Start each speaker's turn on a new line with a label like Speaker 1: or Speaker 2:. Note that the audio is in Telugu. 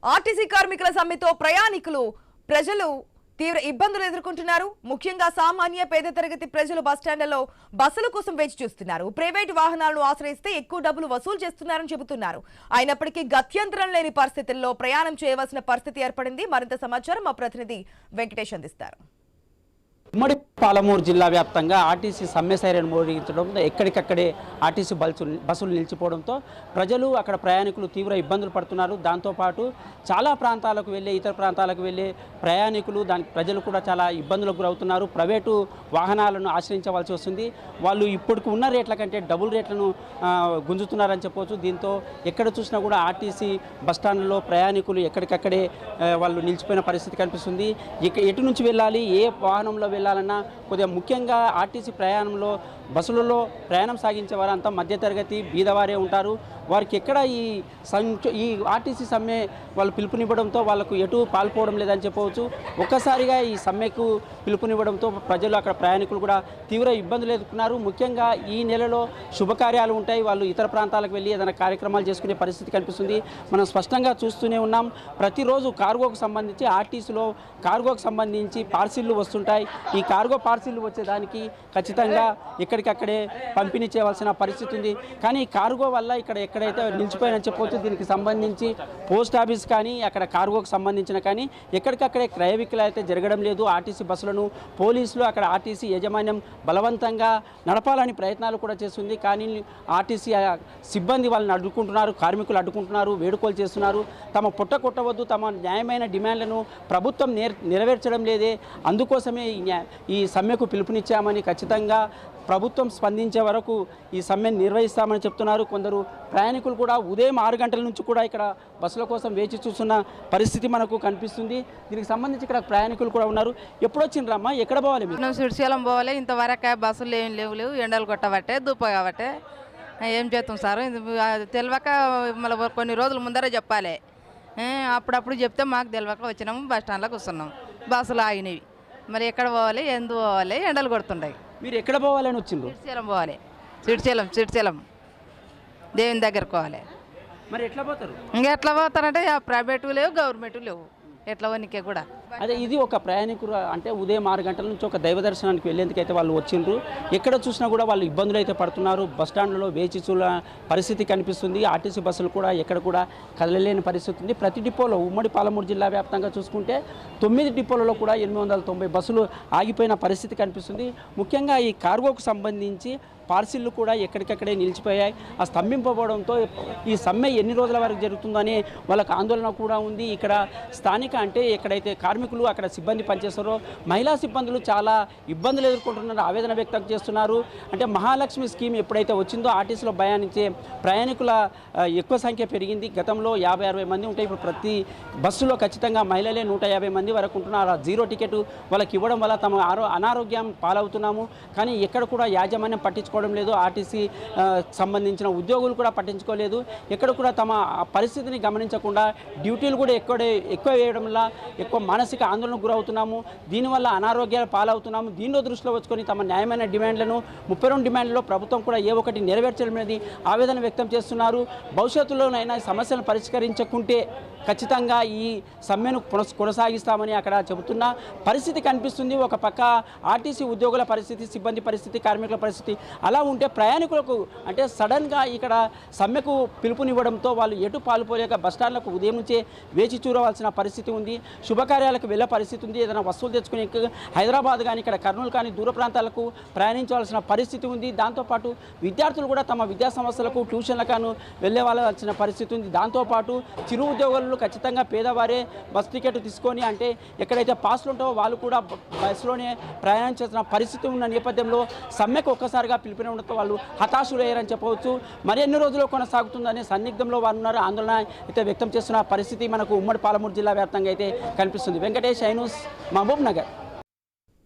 Speaker 1: ఆర్టీసీ కార్మికుల సమ్మెతో ప్రజలు తీవ్ర ఇబ్బందులు ఎదుర్కొంటున్నారు. ముఖ్యంగా సామాన్య పేద తరగతి ప్రజలు బస్టాండ్లలో బస్సుల కోసం వేచి చూస్తున్నారు. ప్రైవేటు వాహనాలను ఆశ్రయిస్తే ఎక్కువ డబ్బులు వసూలు చేస్తున్నారని చెబుతున్నారు. అయినప్పటికీ గత్యంతరం లేని పరిస్థితుల్లో ప్రయాణం చేయవలసిన పరిస్థితి ఏర్పడింది. మరింత సమాచారం మా ప్రతినిధి వెంకటేష్ అందిస్తారు.
Speaker 2: ఉమ్మడి పాలమూరు జిల్లా వ్యాప్తంగా ఆర్టీసీ సమ్మె సైరన్ మోగించడంతో ఎక్కడికక్కడే ఆర్టీసీ బస్సులు నిలిచిపోవడంతో ప్రజలు అక్కడ ప్రయాణికులు తీవ్ర ఇబ్బందులు పడుతున్నారు. దాంతోపాటు చాలా ప్రాంతాలకు వెళ్ళే ఇతర ప్రాంతాలకు వెళ్ళే ప్రయాణికులు ప్రజలు కూడా చాలా ఇబ్బందులకు గురవుతున్నారు. ప్రైవేటు వాహనాలను ఆశ్రయించవలసి వస్తుంది. వాళ్ళు ఇప్పటికి ఉన్న రేట్ల కంటే డబుల్ రేట్లను గుంజుతున్నారని చెప్పవచ్చు. దీంతో ఎక్కడ చూసినా కూడా ఆర్టీసీ బస్టాండ్లో ప్రయాణికులు ఎక్కడికక్కడే వాళ్ళు నిలిచిపోయిన పరిస్థితి కనిపిస్తుంది. ఎటు నుంచి వెళ్ళాలి, ఏ వాహనంలో వెళ్ళాలన్నా కొద్దిగా ముఖ్యంగా ఆర్టీసీ ప్రయాణంలో బస్సులలో ప్రయాణం సాగించే వారు అంతా మధ్యతరగతి బీదవారే ఉంటారు. వారికి ఎక్కడ ఈ ఆర్టీసీ సమ్మె వాళ్ళు పిలుపునివ్వడంతో వాళ్ళకు ఎటు పాల్పోవడం లేదని చెప్పవచ్చు. ఒక్కసారిగా ఈ సమ్మెకు పిలుపునివ్వడంతో ప్రజలు అక్కడ ప్రయాణికులు కూడా తీవ్ర ఇబ్బందులు ఎదుర్కొన్నారు. ముఖ్యంగా ఈ నెలలో శుభకార్యాలు ఉంటాయి. వాళ్ళు ఇతర ప్రాంతాలకు వెళ్ళి ఏదైనా కార్యక్రమాలు చేసుకునే పరిస్థితి కనిపిస్తుంది. మనం స్పష్టంగా చూస్తూనే ఉన్నాం. ప్రతిరోజు కార్గోకు సంబంధించి ఆర్టీసీలో కార్గోకు సంబంధించి పార్సిళ్ళు వస్తుంటాయి. ఈ కార్గో పార్సిళ్ళు వచ్చేదానికి ఖచ్చితంగా ఎక్కడికక్కడే పంపిణీ చేయవలసిన పరిస్థితి ఉంది. కానీ కార్గో వల్ల ఎక్కడైతే నిలిచిపోయినని చెప్పవచ్చు. దీనికి సంబంధించి పోస్ట్ ఆఫీస్ కానీ అక్కడ కార్గోకు సంబంధించిన కానీ ఎక్కడికక్కడే క్రయ విక్రయాలు అయితే జరగడం లేదు. ఆర్టీసీ బస్సులను పోలీసులు అక్కడ ఆర్టీసీ యాజమాన్యం బలవంతంగా నడపాలని ప్రయత్నాలు కూడా చేస్తుంది. కానీ ఆర్టీసీ సిబ్బంది వాళ్ళని అడ్డుకుంటున్నారు, కార్మికులు అడ్డుకుంటున్నారు, వేడుకోలు చేస్తున్నారు. తమ పొట్ట కొట్టవద్దు, తమ న్యాయమైన డిమాండ్లను ప్రభుత్వం నెరవేర్చడం లేదే, అందుకోసమే ఈ సమ్మెకు పిలుపునిచ్చామని ఖచ్చితంగా ప్రభుత్వం స్పందించే వరకు ఈ సమ్మెను నిర్వహిస్తామని చెప్తున్నారు. కొందరు ప్రయాణికులు కూడా ఉదయం 6 గంటల నుంచి కూడా ఇక్కడ బస్సుల కోసం వేచి చూస్తున్న పరిస్థితి మనకు కనిపిస్తుంది. దీనికి సంబంధించి ఇక్కడ ప్రయాణికులు కూడా ఉన్నారు. ఎప్పుడు వచ్చిండ్రమ్మా, ఎక్కడ పోవాలి?
Speaker 3: మేము శ్రీశైలం పోవాలి. ఇంతవరకు బస్సులు ఏం లేవు, ఎండలు కొట్టబట్టే దుప్ప కాబట్టి ఏం చేస్తాం సార్, తెలియక మళ్ళీ కొన్ని రోజుల ముందరే చెప్పాలి. అప్పుడప్పుడు చెప్తే మాకు తెలియక వచ్చినాము, బస్ స్టాండ్లో కూర్చున్నాం. బస్సులు ఆగినవి, మరి ఎక్కడ పోవాలి, ఎందుకు పోవాలి, ఎండలు కొడుతుంటాయి.
Speaker 2: మీరు ఎక్కడ పోవాలని వచ్చిండ్రు?
Speaker 3: శ్రీశైలం పోవాలి. శ్రీశైలం దేవుని దగ్గరకు పోవాలి.
Speaker 2: మరి ఎట్లా పోతారు?
Speaker 3: ఇంకా ఎట్లా పోతారంటే ప్రైవేటు లేవు, గవర్నమెంట్ లేవు, ఎట్లా వనికే కూడా.
Speaker 2: అదే ఇది ఒక ప్రయాణికులు అంటే ఉదయం 6 గంటల నుంచి ఒక దైవ దర్శనానికి వెళ్ళేందుకైతే వాళ్ళు వచ్చిండ్రు. ఎక్కడ చూసినా కూడా వాళ్ళు ఇబ్బందులు అయితే పడుతున్నారు. బస్టాండ్లలో వేచి చూడ పరిస్థితి కనిపిస్తుంది. ఆర్టీసీ బస్సులు కూడా ఎక్కడ కూడా కదలలేని పరిస్థితి ఉంది. ప్రతి డిపోలో ఉమ్మడి పాలమూరు జిల్లా వ్యాప్తంగా చూసుకుంటే 9 డిపోలలో కూడా 890 బస్సులు ఆగిపోయిన పరిస్థితి కనిపిస్తుంది. ముఖ్యంగా ఈ కార్గోకు సంబంధించి పార్సిళ్ళు కూడా ఎక్కడికక్కడే నిలిచిపోయాయి. ఆ స్తంభింపబడంతో ఈ సమ్మె ఎన్ని రోజుల వరకు జరుగుతుందని వాళ్ళకి ఆందోళన కూడా ఉంది. ఇక్కడ స్థానిక అంటే ఎక్కడైతే కార్మికులు అక్కడ సిబ్బంది పనిచేస్తారో మహిళా సిబ్బందులు చాలా ఇబ్బందులు ఎదుర్కొంటున్నారు, ఆవేదన వ్యక్తం చేస్తున్నారు. అంటే మహాలక్ష్మి స్కీమ్ ఎప్పుడైతే వచ్చిందో ఆర్టీసీలో ప్రయాణించే ప్రయాణికుల ఎక్కువ సంఖ్య పెరిగింది. గతంలో 50-60 మంది ఉంటాయి. ఇప్పుడు ప్రతి బస్సులో ఖచ్చితంగా మహిళలే 150 మంది వరకు ఉంటున్నారు. జీరో టికెట్ వాళ్ళకి ఇవ్వడం వల్ల తమ అనారోగ్యం పాలవుతున్నాము. కానీ ఎక్కడ కూడా యాజమాన్యం పట్టించుకోవడం లేదు. ఆర్టీసీ సంబంధించిన ఉద్యోగులు కూడా పట్టించుకోలేదు. ఎక్కడ కూడా తమ పరిస్థితిని గమనించకుండా డ్యూటీలు కూడా ఎక్కువ వేయడం వల్ల ఎక్కువ మానసిక ఆందోళనకు గురవుతున్నాము. దీనివల్ల అనారోగ్యాలు పాలవుతున్నాము. దీనిలో దృష్టిలో వచ్చుకొని తమ న్యాయమైన డిమాండ్లను 32 డిమాండ్లలో ప్రభుత్వం కూడా ఏ ఒకటి నెరవేర్చడం అనేది ఆవేదన వ్యక్తం చేస్తున్నారు. భవిష్యత్తులోనైనా సమస్యలను పరిష్కరించకుంటే ఖచ్చితంగా ఈ సమ్మెను కొనసాగిస్తామని అక్కడ చెబుతున్న పరిస్థితి కనిపిస్తుంది. ఒక పక్క ఆర్టీసీ ఉద్యోగుల పరిస్థితి, సిబ్బంది పరిస్థితి, కార్మికుల పరిస్థితి అలా ఉంటే ప్రయాణికులకు అంటే సడన్గా ఇక్కడ సమ్మెకు పిలుపునివ్వడంతో వాళ్ళు ఎటు పాల్పోలేక బస్టాండ్లకు ఉదయం నుంచే వేచి చూడవలసిన పరిస్థితి ఉంది. శుభకార్యాలకు వెళ్ళే పరిస్థితి ఉంది. ఏదైనా వస్తువులు తెచ్చుకుని హైదరాబాద్ కానీ ఇక్కడ కర్నూలు కానీ దూర ప్రాంతాలకు ప్రయాణించవలసిన పరిస్థితి ఉంది. దాంతోపాటు విద్యార్థులు కూడా తమ విద్యా సంస్థలకు ట్యూషన్లకు వెళ్ళే వాళ్ళవలసిన పరిస్థితి ఉంది. దాంతోపాటు చిరు ఉద్యోగులు ఖచ్చితంగా పేదవారే బస్ టికెట్ తీసుకొని అంటే ఎక్కడైతే పాస్లు ఉంటావో వాళ్ళు కూడా బస్సులోనే ప్రయాణం చేస్తున్న పరిస్థితి ఉన్న నేపథ్యంలో సమ్మెకు ఒక్కసారిగా పిలిపినడంతో వాళ్ళు హతాశులయ్యారని చెప్పవచ్చు. మరి ఎన్ని రోజులు కొనసాగుతుందనే సందిగ్ధంలో వారు ఉన్నారు. ఆందోళన అయితే వ్యక్తం చేస్తున్న పరిస్థితి మనకు ఉమ్మడి పాలమూరు జిల్లా వ్యాప్తంగా అయితే కనిపిస్తుంది. Venkatesh, I News, Mahabub Nagar.